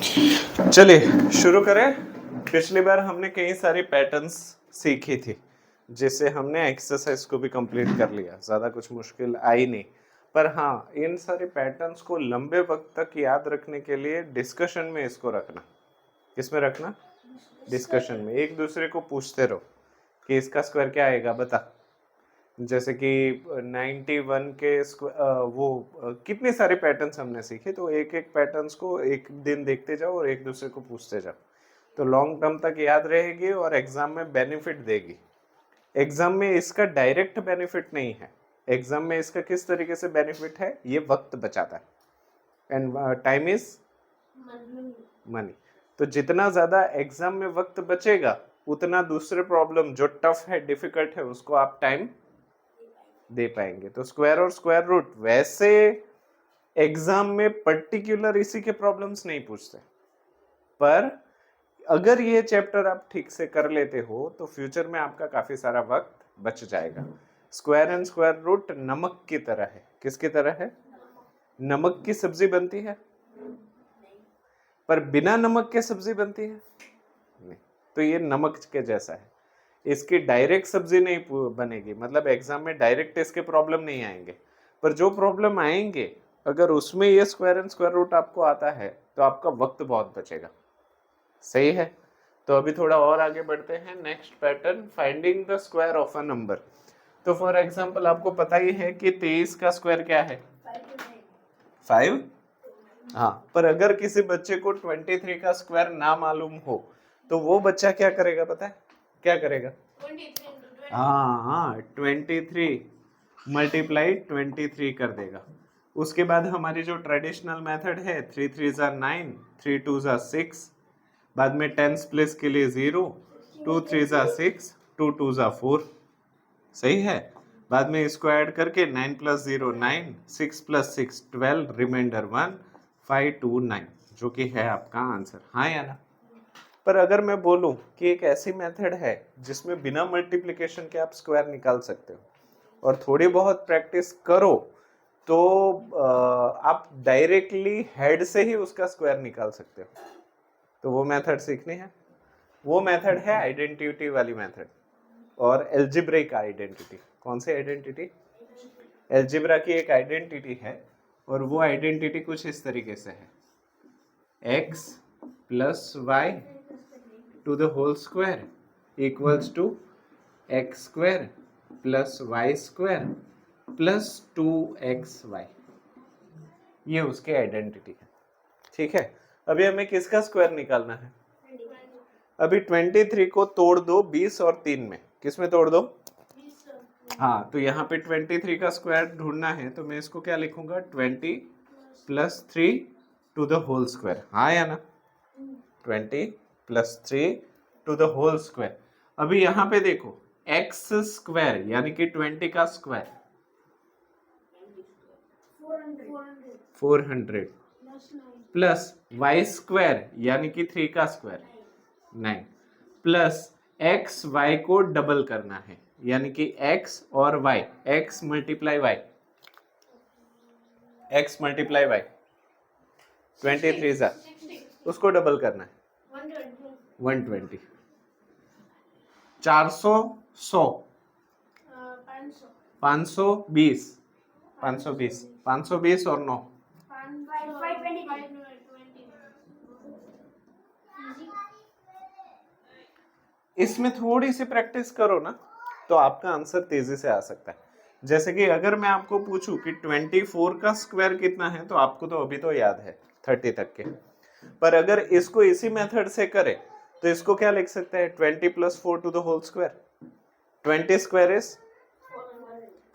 चलिए शुरू करें। पिछली बार हमने कई सारी पैटर्न्स सीखी थी जिससे हमने एक्सरसाइज को भी कंप्लीट कर लिया, ज़्यादा कुछ मुश्किल आई नहीं। पर हाँ, इन सारे पैटर्न्स को लंबे वक्त तक याद रखने के लिए डिस्कशन में इसको रखना। किसमें रखना? डिस्कशन में। एक दूसरे को पूछते रहो कि इसका स्क्वायर क्या आएगा बता। जैसे कि 91 के कितने सारे पैटर्न्स हमने सीखे, तो एक एक पैटर्न्स को एक दिन देखते जाओ और एक दूसरे को पूछते जाओ, तो लॉन्ग टर्म तक याद रहेगी और एग्जाम में बेनिफिट देगी। एग्जाम में इसका डायरेक्ट बेनिफिट नहीं है। एग्जाम में इसका किस तरीके से बेनिफिट है? ये वक्त बचाता है एंड टाइम इज मनी। तो जितना ज्यादा एग्जाम में वक्त बचेगा उतना दूसरे प्रॉब्लम जो टफ है, डिफिकल्ट है, उसको आप टाइम दे पाएंगे। तो स्क्वायर और स्क्वायर रूट वैसे एग्जाम में पर्टिकुलर इसी के प्रॉब्लम्स नहीं पूछते, पर अगर ये चैप्टर आप ठीक से कर लेते हो तो फ्यूचर में आपका काफी सारा वक्त बच जाएगा। स्क्वायर एंड स्क्वायर रूट नमक की तरह है। किसकी तरह है? नमक की सब्जी बनती है, पर बिना नमक के सब्जी बनती है नहीं। तो ये नमक के जैसा है। इसकी डायरेक्ट सब्जी नहीं बनेगी, मतलब एग्जाम में डायरेक्ट इसके प्रॉब्लम नहीं आएंगे, पर जो प्रॉब्लम आएंगे अगर उसमें ये स्क्वायर एंड स्क्वायर रूट आपको आता है तो आपका वक्त बहुत बचेगा। सही है। तो अभी थोड़ा और आगे बढ़ते हैं। Next pattern, finding the square of a number. तो फॉर एग्जांपल आपको पता ही है कि 23 का स्क्वायर क्या है? 5। हाँ, पर अगर किसी बच्चे को 23 का स्क्वायर ना मालूम हो तो वो बच्चा क्या करेगा पता है? क्या करेगा? 23 मल्टीप्लाई 23 कर देगा। उसके बाद हमारी जो ट्रेडिशनल मेथड है 3 3 ज़ा 9, 3 2 ज़ा 6, बाद में 10 प्लेस के लिए 0, 2 3 ज़ा 6, 2 2 ज़ा 4। सही है। बाद में इसको ऐड करके 9 + 0 9, 6 + 6 12, रिमाइंडर 1, 5 2 9, जो कि है आपका आंसर। हाँ या ना? पर अगर मैं बोलूं कि एक ऐसी मेथड है जिसमें बिना मल्टीप्लिकेशन के आप स्क्वायर निकाल सकते हो और थोड़ी बहुत प्रैक्टिस करो तो आप डायरेक्टली हेड से ही उसका स्क्वायर निकाल सकते हो। तो वो मेथड सीखनी है। वो मेथड है आइडेंटिटी वाली मेथड और एल्जिब्रिक आइडेंटिटी। कौन सी आइडेंटिटी? एल्जिब्रा की एक आइडेंटिटी है और वो आइडेंटिटी कुछ इस तरीके से है, x + y to the whole square equals to x square plus y square plus 2xy। ये उसकी आइडेंटिटी है। ठीक है। अभी हमें किसका स्क्वायर निकालना है? अभी 23 को तोड़ दो 20 और 3 में। किस में तोड़ दो? हाँ, तो यहाँ पे 23 का स्क्वायर ढूंढना है तो मैं इसको क्या लिखूंगा? 20 + 3 to the whole square। हाँ या ना? 20 + 3 to the whole square। अभी यहाँ पे देखो x स्क्वायर यानी कि 20 का स्क्वायर 400 प्लस y स्क्वायर यानी कि 3 का स्क्वायर 9 प्लस x y को डबल करना है यानी कि x और y, x × y, x × y 23 ज़ा उसको डबल करना है 120। 400 100 520 520 और 9 इसमें थोड़ी सी प्रैक्टिस करो ना तो आपका आंसर तेजी से आ सकता है। जैसे कि अगर मैं आपको पूछूं कि 24 का स्क्वायर कितना है तो आपको तो अभी तो याद है 30 तक के, पर अगर इसको इसी मेथड से करें तो इसको क्या लिख सकते हैं? 20 + 4 to the whole square। 20 square is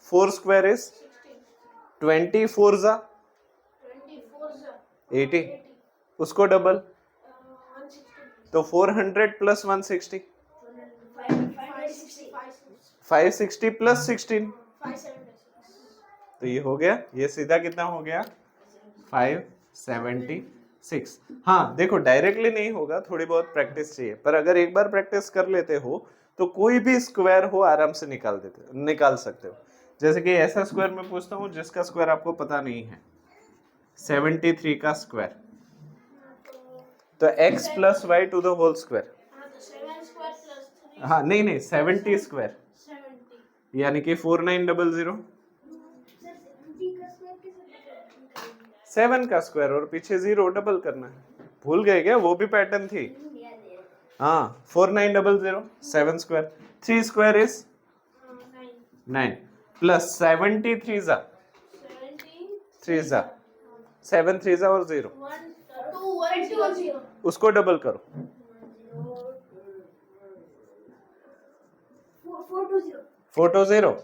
4 square is 24 ज़ा 80, उसको डबल तो 400 + 160 560 + 16, तो ये हो गया। ये सीधा कितना हो गया? 576। हाँ देखो, डायरेक्टली नहीं होगा, थोड़ी बहुत प्रैक्टिस चाहिए, पर अगर एक बार प्रैक्टिस कर लेते हो तो कोई भी स्क्वायर हो आराम से निकाल सकते हो। जैसे कि ऐसा स्क्वायर मैं पूछता हूँ जिसका स्क्वायर आपको पता नहीं है, 73 का स्क्वायर तो x plus y to the whole square, हाँ तो 7 स्क्वायर प्लस 3 हाँ नहीं 70 स्क्वायर 70 यानी कि 4900, सर 70 का स्क्वायर कैसे निकालेंगे? 7 का स्क्वायर और पीछे 0 डबल करना है। भूल गए क्या? वो भी पैटर्न थी। हाँ 4900 7 स्क्वायर, 3 स्क्वायर इज 9 प्लस 73 जा 3 जा 7 3 जा और 0, 1 उसको डबल करो 420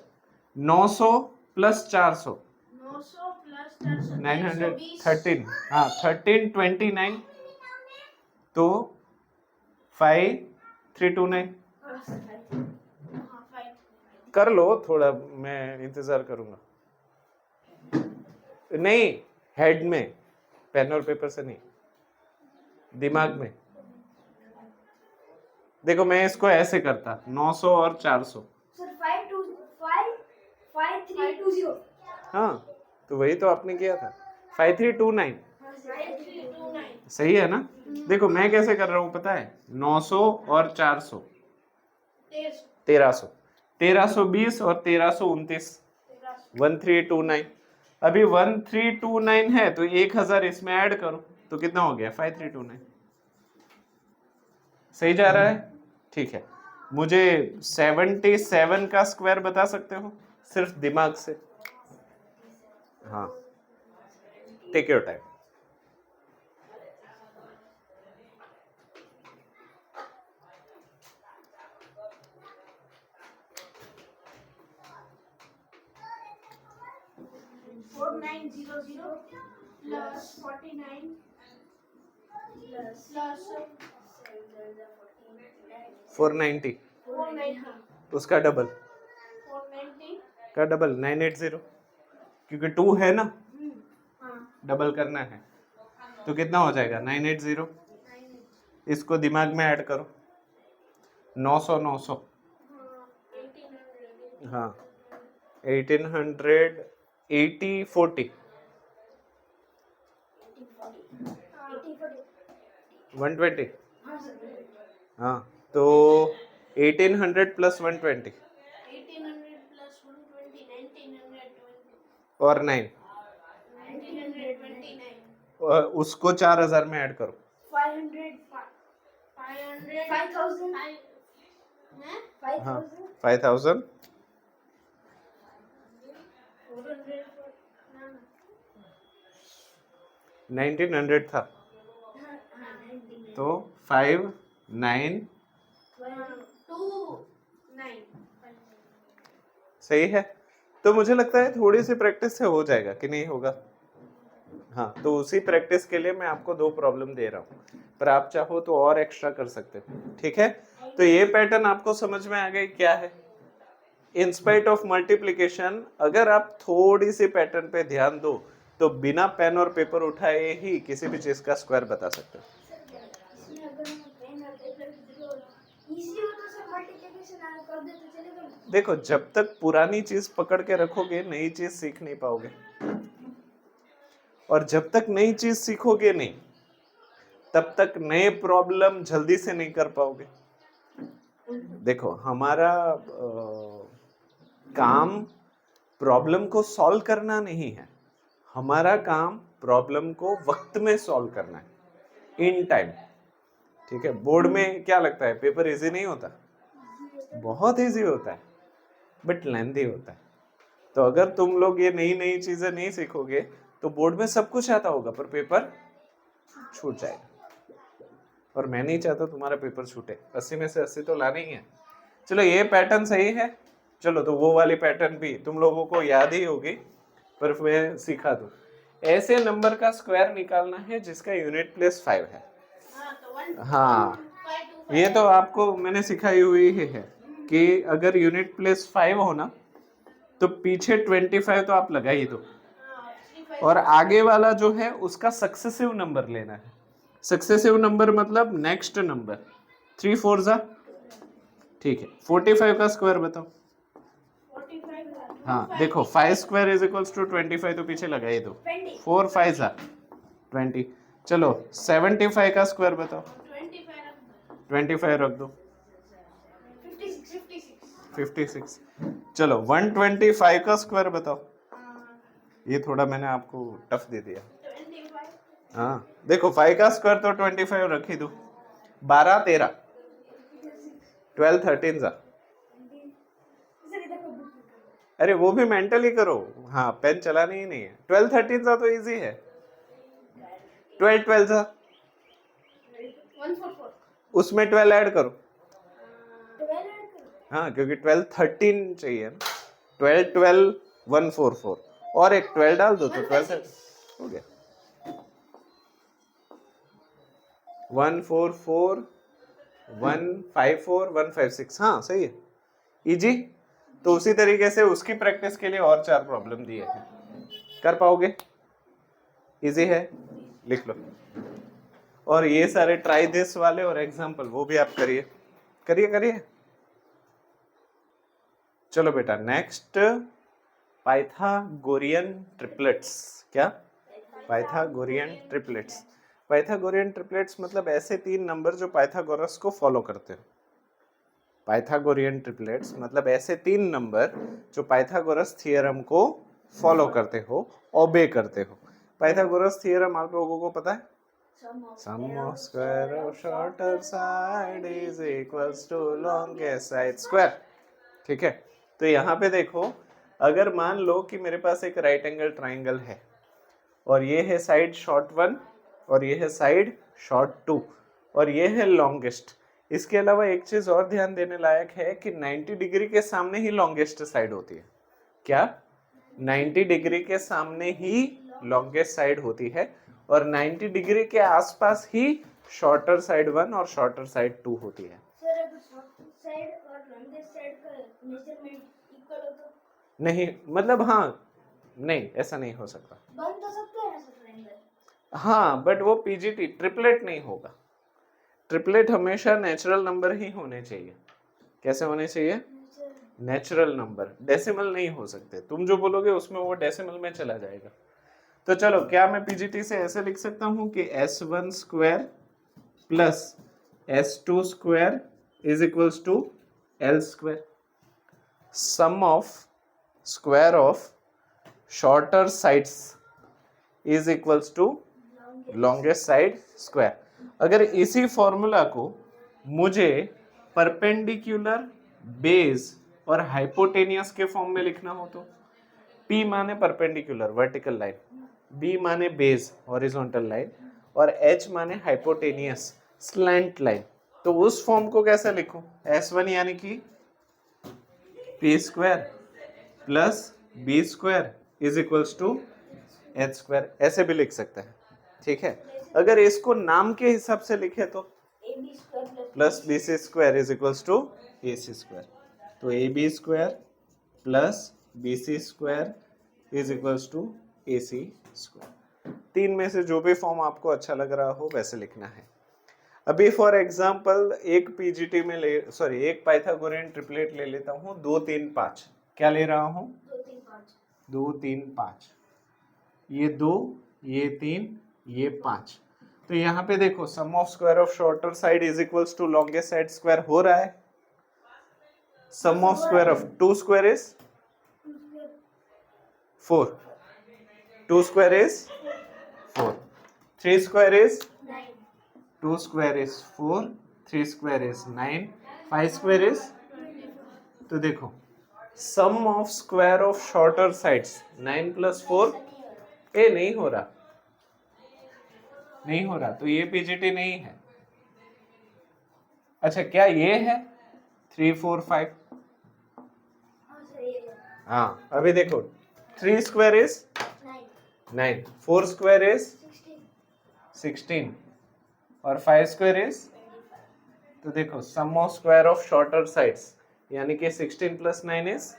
900 प्लस 400 900 प्लस 400 913, हाँ 1329 तो 5329 कर लो थोड़ा, मैं इंतजार करूंगा। नहीं हेड में, पेन और पेपर से नहीं, दिमाग में। देखो मैं इसको ऐसे करता 900 और 400, सर 5320 हाँ तो वही तो आपने किया था 5329, 5329 सही है ना। देखो मैं कैसे कर रहा हूँ पता है, 900 और 400 1300, 1320 और 1329 1329। अभी 1329 है तो 1000 इसमें ऐड करो तो कितना हो गया 5329। सही जा रहा है? ठीक है, मुझे 77 का स्क्वायर बता सकते हो सिर्फ दिमाग से? हाँ take your time. Plus 49 plus 490 490 उसका डबल 490 का डबल 980, क्योंकि 2 है ना, हाँ डबल करना है तो कितना हो जाएगा 980। इसको दिमाग में ऐड करो 900 900, हाँ 1800 80 40 120, हाँ तो 1800 प्लस 120 1800 प्लस 120 1920 और 9 1929 और उसको 4000 में ऐड करो 500 5000 हाँ 5000 1900 था तो 5 9 सही है। तो मुझे लगता है थोड़ी सी प्रैक्टिस से हो जाएगा कि नहीं होगा? हाँ तो उसी प्रैक्टिस के लिए मैं आपको 2 प्रॉब्लम दे रहा हूँ, पर आप चाहो तो और एक्स्ट्रा कर सकते हो। ठीक है, तो ये पैटर्न आपको समझ में आ गई क्या है? इन स्पाइट ऑफ मल्टीप्लिकेशन अगर आप थोड़ी सी पैटर्न पे ध्यान दो तो बिना पेन और पेपर उठाए ही किसी भी चीज का स्क्वायर बता सकते हो। देखो जब तक पुरानी चीज पकड़ के रखोगे नई चीज सीख नहीं पाओगे, और जब तक नई चीज सीखोगे नहीं तब तक नए प्रॉब्लम जल्दी से नहीं कर पाओगे। देखो हमारा काम प्रॉब्लम को सॉल्व करना नहीं है, हमारा काम प्रॉब्लम को वक्त में सॉल्व करना है, इन टाइम। ठीक है, बोर्ड में क्या लगता है पेपर इजी नहीं होता? बहुत इजी होता है बट लेंथी होता है। तो अगर तुम लोग ये नई नई चीजें नहीं सीखोगे तो बोर्ड में सब कुछ आता होगा पर पेपर छूट जाएगा, और मैं नहीं चाहता तुम्हारा पेपर छूटे। 80 में से 80 तो लाना ही है। चलो ये पैटर्न सही है, चलो तो वो वाली पैटर्न भी तुम लोगों को याद ही होगी पर मैं सिखा दूं। ऐसे नंबर का स्क्वायर निकालना है जिसका यूनिट प्लेस 5 है। हाँ ये तो आपको मैंने सिखाई हुई है कि अगर यूनिट प्लेस 5 हो ना तो पीछे 25 तो आप लगा ही दो, और आगे वाला जो है उसका सक्सेसिव नंबर लेना है। सक्सेसिव नंबर मतलब नेक्स्ट नंबर 3 4 जा, ठीक है। 45 का स्क्वायर बताओ। हाँ देखो 5 स्क्वायर इज इक्वल्स टू 25 तो पीछे लगा ही दो, 4 5 जा 20, चलो 75 का स्क्वायर बताओ। 25 रख दो। 56 56। चलो 125 का स्क्वायर बताओ। ये थोड़ा मैंने आपको टफ दे दिया। 25 हाँ देखो 5 का स्क्वायर तो 25 रख ही दो। 12 13 12 13 जा। अरे वो भी मेंटली करो, हाँ पेन चलानी ही नहीं है। 12 13 जा तो इजी है। 12 12 जा, 144 उसमें 12 ऐड करो। 12 हाँ क्योंकि 12 13 चाहिए ना। 12 12 144 और एक 12 डाल दो तो 12 हो गया। 144 154 156, हाँ सही है, इजी। तो उसी तरीके से उसकी प्रैक्टिस के लिए और 4 प्रॉब्लम दिए हैं, कर पाओगे? इजी है, लिख लो। और ये सारे ट्राई दिस वाले और एग्जाम्पल वो भी आप करिए करिए करिए। चलो बेटा नेक्स्ट, पाइथागोरियन ट्रिपलेट्स। क्या? Pythagorean triplets. पाइथागोरियन ट्रिपलेट्स मतलब ऐसे 3 नंबर जो पाइथागोरस को फॉलो करते हो। पाइथागोरियन ट्रिपलेट्स मतलब ऐसे 3 नंबर जो पाइथागोरस थियरम को फॉलो करते हो, ओबे करते हो। पाइथागोरस थियरम आप लोगों को पता है? Sum of square of shorter side is equals to longest side square। ठीक है, तो यहाँ पे देखो, अगर मान लो कि मेरे पास एक राइट एंगल ट्राइंगल है और ये है साइड शॉर्ट 1 और ये है साइड शॉर्ट 2 और ये है लॉन्गेस्ट। इसके अलावा एक चीज और ध्यान देने लायक है कि 90 डिग्री के सामने ही लॉन्गेस्ट साइड होती है। क्या? 90 डिग्री के सामने ही लॉन्गेस्ट साइड होती है और 90 डिग्री के आसपास ही शॉर्टर साइड 1 और शॉर्टर साइड 2 होती है। सर अगर शॉर्ट साइड और लॉन्गेस्ट साइड का मेजरमेंट इक्वल हो तो? नहीं मतलब हाँ, नहीं ऐसा नहीं हो सकता। बन तो सकता है ना सर ट्रायंगल। हाँ बट वो पीजीटी ट्रिपलेट नहीं होगा। ट्रिपलेट हमेशा नेचुरल नंबर ही होने चाहिए। कैसे होने चाहिए? नेचुरल नंबर, डेसिमल नहीं हो सकते। तुम जो बोलोगे उसमें वो डेसिमल में चला जाएगा। तो चलो, क्या मैं पीजीटी से ऐसे लिख सकता हूं कि S1 square plus S2 square is equals to L square. Sum of square of shorter sides is equals to longest side square. अगर इसी फॉर्मूला को मुझे परपेंडिकुलर, बेस और हाइपोटेनियस के फॉर्म में लिखना हो तो P माने परपेंडिकुलर वर्टिकल लाइन, B माने बेस हॉरिजॉन्टल लाइन और H माने हाइपोटेनियस स्लैंट लाइन, तो उस फॉर्म को कैसे लिखूं? S1 यानी कि P square plus B square is equals to H square, ऐसे भी लिख सकते हैं। ठीक है, अगर इसको नाम के हिसाब से लिखे तो AB square plus BC square is equals to AC square. तो AB square plus BC square is equals to AC square. 3 में से जो भी फॉर्म आपको अच्छा लग रहा हो वैसे लिखना है। अभी फॉर एग्जांपल एक पीजीटी में एक पाइथागोरियन ट्रिपलेट ले लेता हूँ 2 3 5। क्या ले रहा हूँ? 2 3 5। ये 2, ये 3, ये 5। तो यहाँ पे देखो sum of square of shorter side is equals to longest side square हो रहा है। Sum of square of 2 square is 4, 2 square is 4, 3 square is 2 square is 4, 3 square is 9, 5 square is, तो देखो sum of square of shorter sides 9 plus 4, ए नहीं हो रहा, नहीं हो रहा, तो ये पीजीटी नहीं है। अच्छा क्या ये है? 3 4 5। हाँ अभी देखो 3 स्क्वायर इज 9, 4 स्क्वायर इज 16 और 5 स्क्वायर इज, तो देखो sum of square of shorter sides यानी कि 16 plus 9 is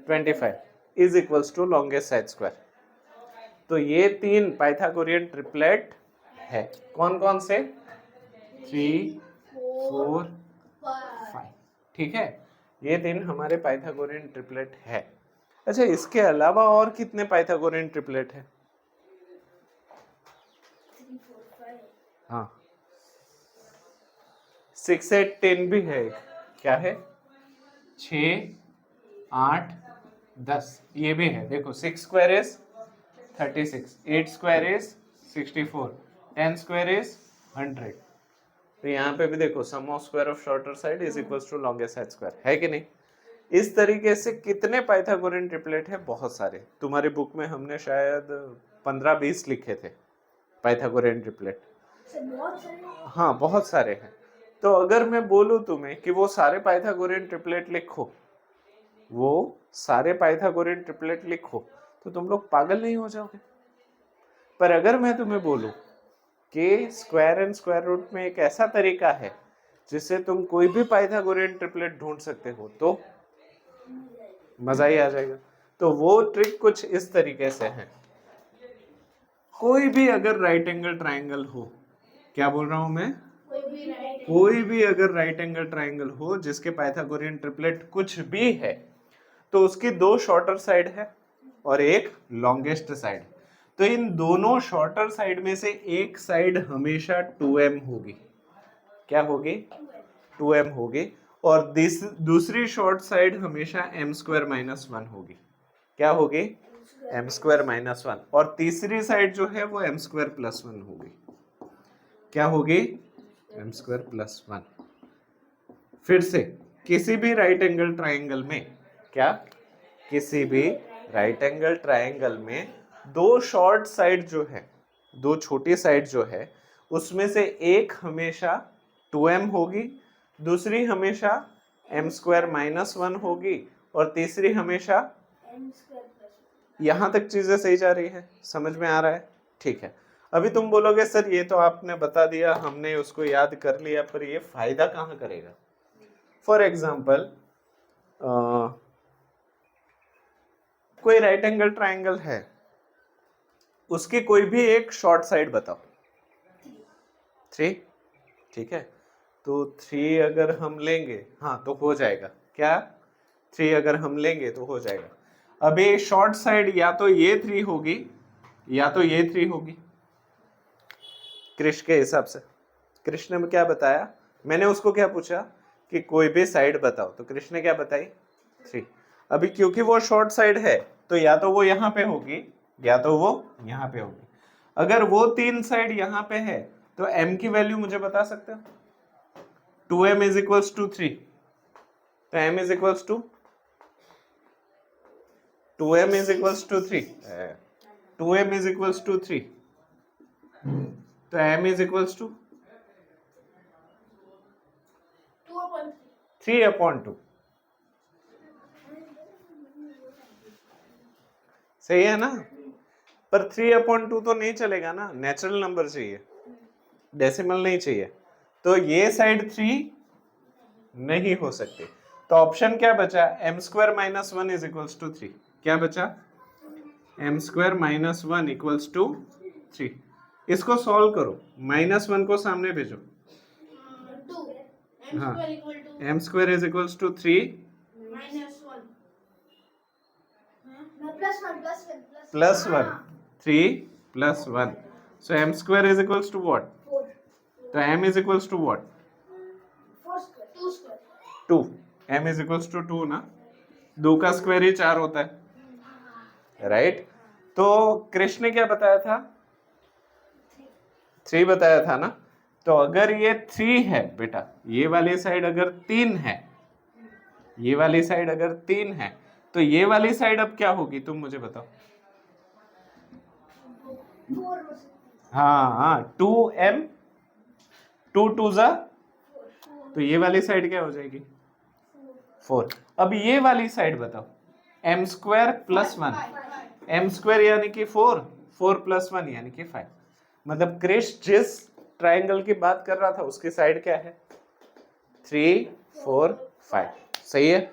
25 is equals to longest side square. तो ये 3 पाइथागोरियन ट्रिपलेट है। कौन कौन से? 3 4 5। ठीक है, ये 3 हमारे पाइथागोरियन ट्रिपलेट है। अच्छा इसके अलावा और कितने पाइथागोरियन ट्रिपलेट है? हाँ 6 8 10 भी है एक, क्या है 6 8 10, ये भी है देखो 6 square is 36, 8 square is 64, 10 square is 100। तो यहाँ पे भी देखो sum of square of shorter side is equals to longest side square, है कि नहीं। इस तरीके से कितने पाइथागोरियन ट्रिपलेट है, बहुत सारे। तुम्हारी बुक में हमने शायद 15-20 लिखे थे पाइथागोरियन ट्रिपलेट। बहुत सारे। हाँ बहुत सारे हैं। तो अगर मैं बोलूं तुम्हें कि वो सारे पाइथागोरियन ट्रिपलेट लिखो, वो सारे पाइथागोरियन ट्रिपलेट लिखो, तो तुम लोग पागल नहीं हो जाओगे। पर अगर मैं तुम्हें बोलूं कि स्क्वायर एंड स्क्वायर रूट में एक ऐसा तरीका है जिससे तुम कोई भी पाइथागोरियन ट्रिपलेट ढूंढ सकते हो, तो मजा ही आ जाएगा। तो वो ट्रिक कुछ इस तरीके से है। कोई भी अगर राइट एंगल ट्राइंगल हो, क्या बोल रहा हूं मैं, कोई भी अगर राइट एंगल ट्राइंगल हो जिसके पाइथागोरियन ट्रिपलेट कुछ भी है, तो उसकी 2 शॉर्टर साइड है और एक लॉन्गेस्ट साइड। तो इन दोनों शॉर्टर साइड में से एक साइड हमेशा 2m होगी। क्या होगी, 2m होगी। और दूसरी शॉर्ट साइड हमेशा m² - 1 होगी। क्या होगी, m² - 1। और तीसरी साइड जो है वो m² + 1 होगी। क्या होगी, m² + 1। फिर से किसी भी राइट एंगल ट्राइंगल में, क्या, किसी भी राइट एंगल ट्राइंगल में 2 शॉर्ट साइड जो है, 2 छोटी साइड जो है, उसमें से एक हमेशा 2m होगी, दूसरी हमेशा m² - 1 होगी, और तीसरी हमेशा, यहां तक चीजें सही जा रही है, समझ में आ रहा है, ठीक है। अभी तुम बोलोगे सर ये तो आपने बता दिया, हमने उसको याद कर लिया, पर ये फायदा कहाँ करेगा। फॉर एग्जाम्पल कोई राइट एंगल ट्राइंगल है, उसकी कोई भी एक शॉर्ट साइड बताओ। 3, ठीक है। तो 3 अगर हम लेंगे, हाँ तो हो जाएगा। क्या, 3 अगर हम लेंगे तो हो जाएगा। अब ये शॉर्ट साइड या तो ये 3 होगी या तो ये 3 होगी, कृष्ण के हिसाब से। कृष्ण ने क्या बताया, मैंने उसको क्या पूछा कि कोई भी साइड बताओ, तो कृष्ण ने क्या बताई, 3। अभी क्योंकि वो शॉर्ट साइड है, तो या तो वो यहाँ पे होगी या तो वो यहाँ पे होगी। अगर वो 3 साइड यहाँ पे है, तो m की वैल्यू मुझे बता सकते हो। 2m = 3, तो m = 2m = 3, 2m = 3, तो m = 3/2। सही है ना। पर 3/2 तो नहीं चलेगा ना, नेचुरल नंबर चाहिए, डेसिमल नहीं चाहिए। तो ये साइड 3 नहीं हो सकती। तो ऑप्शन क्या बचा, m² - 1 = 3। क्या बचा, m² - 1 = 3। इसको सॉल्व करो, -1 को सामने भेजो। हाँ, m² = 3 +1, 3 + 1, so m² = what, तो m = what, 2, m = 2 ना, 2 का स्क्वायर ही 4 होता है, राइट। तो कृष्ण ने क्या बताया था, 3 बताया था ना। तो अगर ये 3 है बेटा, ये वाली साइड अगर 3 है, ये वाली साइड अगर 3 है, तो ये वाली साइड अब क्या होगी, तुम मुझे बताओ। हाँ हाँ, 2m, 2 2 ज़ा, तो ये वाली साइड क्या हो जाएगी, 4। अब ये वाली साइड बताओ, m² + 1, m² यानी कि 4, 4 + 1 यानी कि 5। मतलब क्रिश जिस ट्राइंगल की बात कर रहा था उसकी साइड क्या है, 3 4 5। सही है,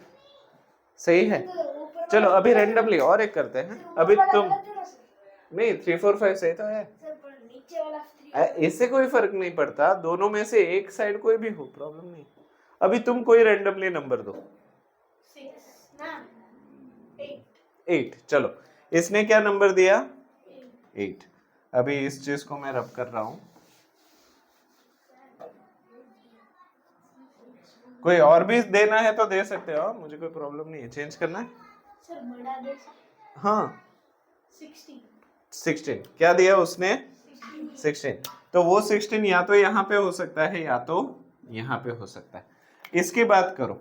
सही है। चलो अभी रैंडमली और एक करते हैं। अभी तुम नहीं, 3 4 5 सही तो है, इससे कोई फर्क नहीं पड़ता, दोनों में से एक साइड कोई भी हो, प्रॉब्लम नहीं। अभी तुम कोई रैंडमली नंबर दो। 8, चलो इसने क्या नंबर दिया, 8। अभी इस चीज को मैं रब कर रहा हूं, कोई और भी देना है तो दे सकते हो, मुझे कोई प्रॉब्लम नहीं है। चेंज करना है? सर बड़ा दे सकते हाँ 16 16 क्या दिया उसने? 16। तो वो 16 या तो यहाँ पे हो सकता है या तो यहाँ पे हो सकता है। इसकी बात करो,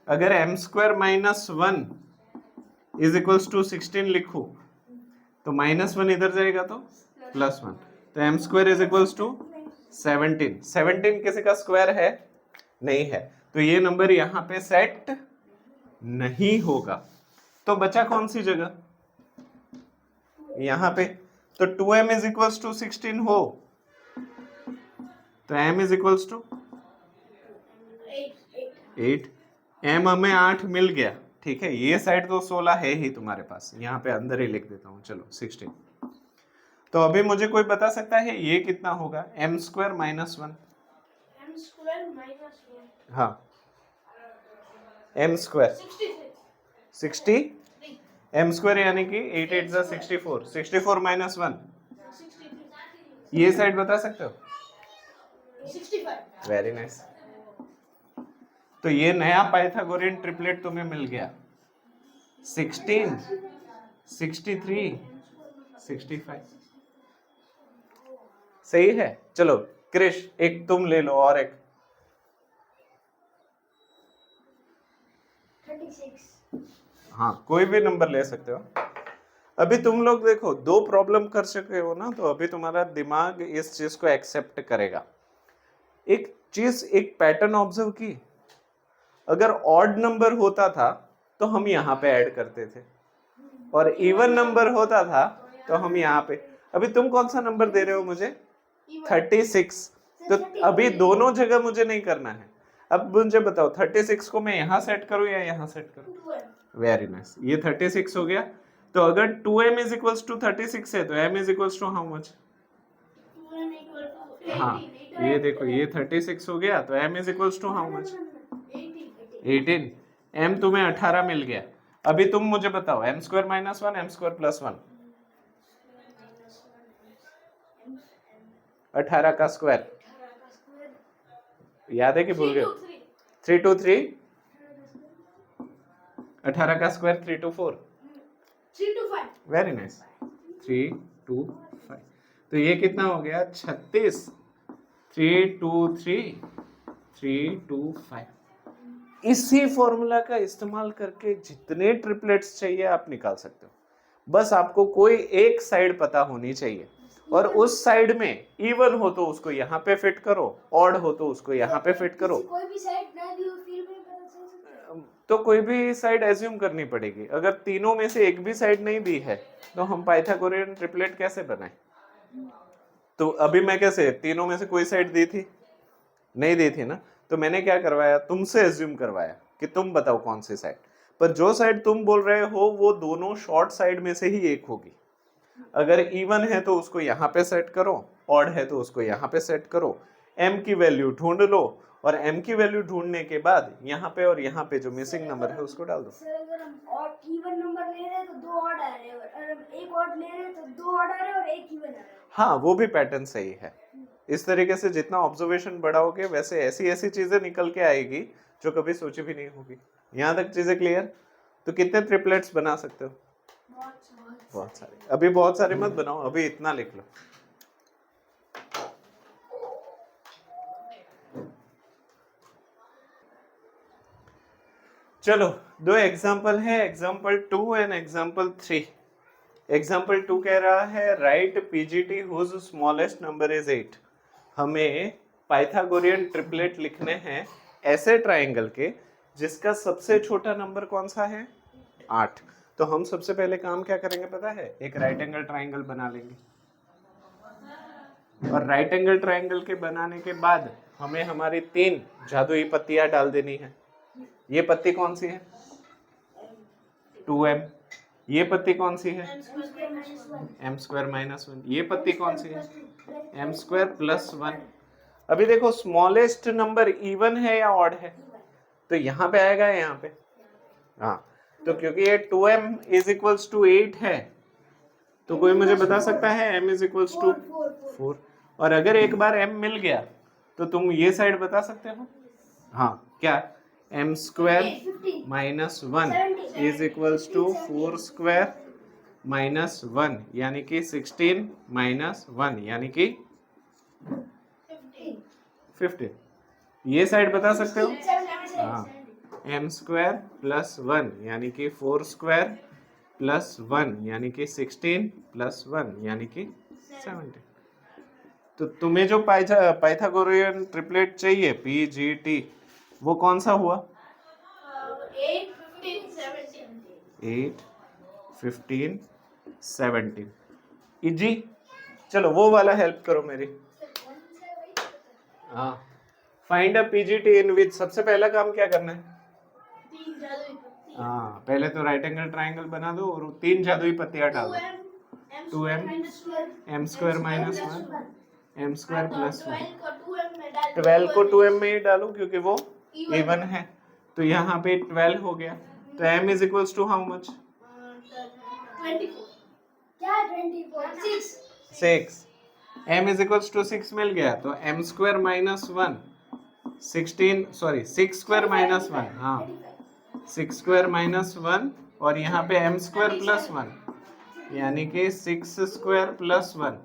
अगर M square minus 1 is equals to 16 लिखूं तो -1 इधर जाएगा तो +1, तो M square is equals to 17। 17 किसी का स्क्वायर है? नहीं है, तो ये नंबर यहाँ पे सेट नहीं होगा। तो बचा कौन सी जगह? यहाँ पे। तो 2m इज इक्वल्स टू 16 हो तो m is equals to 8। m हमें 8 मिल गया, ठीक है। ये साइड तो 16 है ही तुम्हारे पास, यहाँ पे अंदर ही लिख देता हूँ, चलो 16। तो अभी मुझे कोई बता सकता है ये कितना होगा? m square minus 1। m square minus 1 हाँ m स्क्वायर 60 m स्क्वायर यानी कि 8 8 जा 64, 64 माइनस 1। 63 ये साइड बता सकते हो? 65 वेरी नाइस। तो ये नया पाइथागोरियन ट्रिपलेट तुम्हें मिल गया, 16 63 65। सही है। चलो क्रिश एक तुम ले लो और एक 36। हाँ कोई भी नंबर ले सकते हो। अभी तुम लोग देखो, दो प्रॉब्लम कर सके हो ना, तो अभी तुम्हारा दिमाग इस चीज को एक्सेप्ट करेगा। एक चीज, एक पैटर्न ऑब्जर्व की, अगर ऑड नंबर होता था तो हम यहाँ पे ऐड करते थे, और इवन नंबर होता था तो हम यहाँ पे। अभी तुम कौन सा नंबर दे रहे हो मुझे? 36। तो अभी दोनों जगह मुझे नहीं करना है। अब मुझे बताओ 36 को मैं यहाँ सेट करूँ या यहाँ सेट करूँ? वेरी नाइस, ये 36 हो गया। तो अगर 2m इज इक्वल्स टू 36 है तो m is equals to how much? हाँ ये देखो, ये 36 हो गया तो m is equals to how much? 18। m तुम्हें 18 मिल गया। अभी तुम मुझे बताओ m square minus 1 m square plus 1, 18 का स्क्वायर याद है कि भूल गए? 3 2 3, 18 का स्क्वायर 3 2 4, 3 to 5 वेरी नाइस, 3 2 5। तो ये कितना हो गया? 36। 3 2 3 3 2 5। इसी फॉर्मूला का इस्तेमाल करके जितने ट्रिपलेट्स चाहिए आप निकाल सकते हो। बस आपको कोई एक साइड पता होनी चाहिए, और उस साइड में इवन हो तो उसको यहाँ पे फिट करो, ऑड हो तो उसको यहाँ पे फिट करो। कोई भी साइड ना दी हो फिर भी पता चल सकता है। तो कोई भी साइड एज्यूम करनी पड़ेगी। अगर तीनों में से एक भी साइड नहीं दी है तो हम पाइथागोरियन ट्रिपलेट कैसे बनाए? तो अभी मैं कैसे, तीनों में से कोई साइड दी थी? नहीं दी थी ना, तो मैंने क्या करवाया, तुमसे एज्यूम करवाया कि तुम बताओ कौन सी साइड। पर जो साइड तुम बोल रहे हो वो दोनों शॉर्ट साइड में से ही एक होगी। अगर इवन है तो उसको यहाँ पे सेट करो, ऑड है तो उसको यहाँ पे सेट करो, m की वैल्यू ढूंढ लो, और m की वैल्यू ढूंढने के बाद यहाँ पे और यहाँ पे जो मिसिंग नंबर है उसको डाल दो। सर अगर हम ऑड इवन नंबर ले रहे हैं तो दो ऑड आ रहे हैं, और हम एक ऑड ले रहे हैं तो दो ऑड आ रहे हैं और एक इवन आ रहा है। हाँ वो भी पैटर्न सही है। इस तरीके से जितना ऑब्जर्वेशन बढ़ाओगे वैसे ऐसी ऐसी चीजें निकल के आएगी जो कभी सोची भी नहीं होगी। यहाँ तक चीजें क्लियर? तो कितने ट्रिपलेट्स बना सकते हो? बहुत सारे। अभी बहुत सारे मत बनाओ, अभी इतना लिख लो। चलो दो एग्जाम्पल है, एग्जाम्पल 2 एंड एग्जाम्पल 3। एग्जाम्पल 2 कह रहा है write PGT whose smallest number is 8। हमें पाइथागोरियन ट्रिपलेट लिखने हैं ऐसे ट्राइंगल के जिसका सबसे छोटा नंबर कौन सा है? 8। तो हम सबसे पहले काम क्या करेंगे पता है? एक राइट एंगल ट्राइंगल बना लेंगे, और राइट एंगल ट्राइंगल के बनाने के बाद हमें हमारी 3 जादुई पत्तियां डाल देनी है। ये पत्ती कौन सी है? 2m। ये पत्ती कौन सी है? m square minus 1। ये पत्ती कौन सी है? m square plus 1। अभी देखो स्मॉलेस्ट नंबर इवन है या ऑड है? तो यहाँ पे आएगा, यहाँ पे। हाँ, तो क्योंकि ये 2m इज इक्वल्स टू 8 है, तो कोई मुझे बता सकता है m इज इक्वल्स टू 4। और अगर एक बार m मिल गया तो तुम ये साइड बता सकते हो? हाँ, क्या M square 15 minus 1 is equals to 4 square minus 1 यानी कि 16 माइनस 1 यानी कि 15। ये साइड बता सकते हो? हाँ, एम स्क्वायर प्लस 1 यानी कि 4 स्क्वायर प्लस 1 यानी कि 16 प्लस 1 यानी कि 17। तो तुम्हें जो पाइथागोरियन ट्रिपलेट चाहिए PGT वो कौन सा हुआ? 8 15 17 8 15 17 इजी। चलो वो वाला हेल्प करो मेरी। हाँ, फाइंड अ PGT इन विच सबसे पहला काम क्या करना है? हाँ, पहले तो राइट एंगल ट्राइंगल बना दो और 3 जादुई पत्तियां डाल दो। 2m M square minus 1 M square plus 1। 12 को 2m में ही डालो क्योंकि वो इवन है, तो यहाँ पे 12 हो गया। तो m is equals to how much? 24 क्या 24 6। m इज इक्वल्स टू 6 मिल गया, तो m square minus 1 16 sorry 6 square minus 1, हाँ 6 स्क्वायर माइनस 1 और यहाँ पे m स्क्वायर प्लस 1 यानी कि 6 स्क्वायर प्लस 1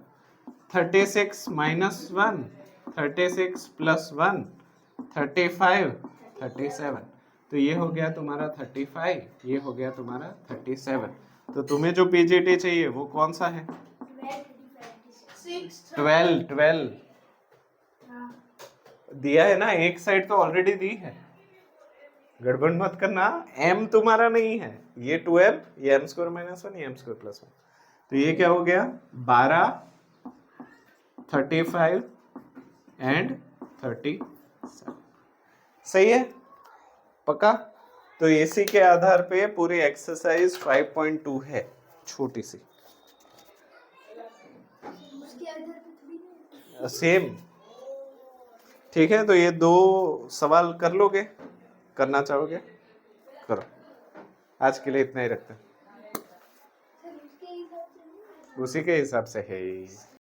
36 माइनस 1 36 प्लस 1 35 37। तो ये हो गया तुम्हारा 35, ये हो गया तुम्हारा 37। तो तुम्हें जो PGT चाहिए वो कौन सा है? 12 दिया है ना, एक साइड तो ऑलरेडी दी है, गड़बड़ मत करना। m तुम्हारा नहीं है, ये 12, ये m स्क्वायर माइनस 1, ये m स्क्वायर प्लस 1। तो ये क्या हो गया? 12 35 एंड 37। सही है? पक्का? तो इसी के आधार पे पूरी एक्सरसाइज 5.2 है, छोटी सी सेम। ठीक है, तो ये 2 सवाल कर लोगे? करना चाहोगे? करो। आज के लिए इतना ही रखते हैं, उसी के हिसाब से है।